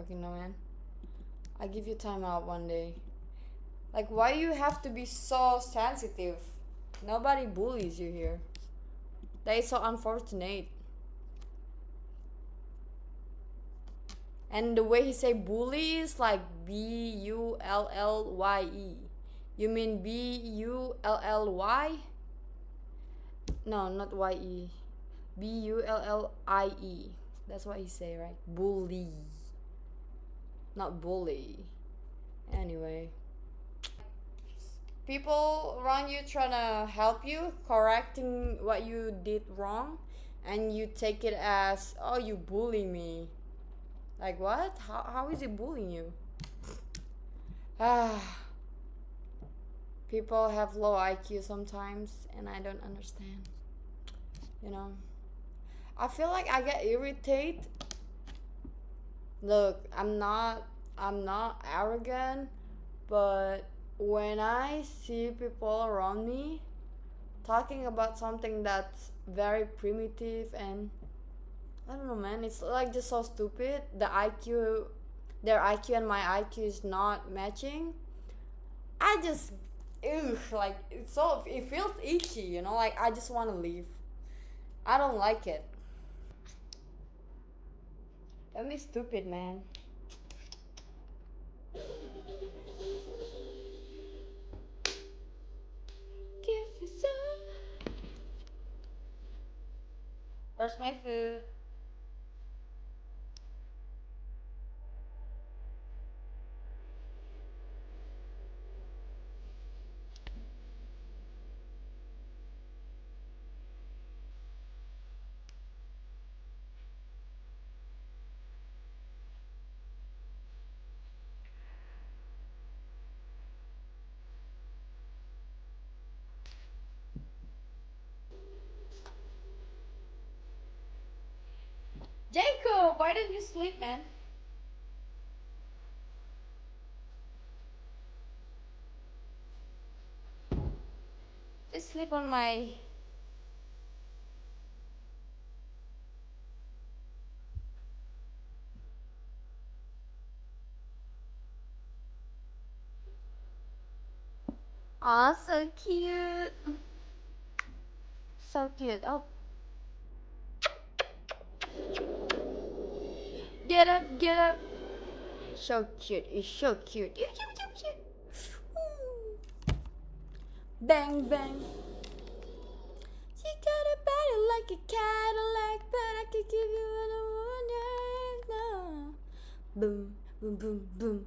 fucking know, man. I give you time out one day. Like, why you have to be so sensitive? Nobody bullies you here. That is so unfortunate. And the way he say bully is like B-U-L-L-Y-E. You mean B-U-L-L-Y? No, not Y-E. B-U-L-L-I-E. That's what he say, right? Bully. Not bully. Anyway. People around you trying to help you, correcting what you did wrong, and you take it as, oh, you bully me. Like, what? How is it bullying you? Ah. People have low IQ sometimes, and I don't understand. You know? I feel like I get irritated. Look, I'm not arrogant, but when I see people around me talking about something that's very primitive and I don't know, man, it's like just so stupid. Their IQ and my IQ is not matching. I just, like it feels itchy, you know, like I just want to leave. I don't like it. That means stupid, man. Give me some. Where's my food? Jacob, why didn't you sleep, man? Just sleep on my. Aw, so cute. So cute. Oh, get up, get up. So cute. It's so cute. Ooh. Bang, bang. She got a body like a Cadillac, but I could give you what I want. No. Boom, boom, boom, boom.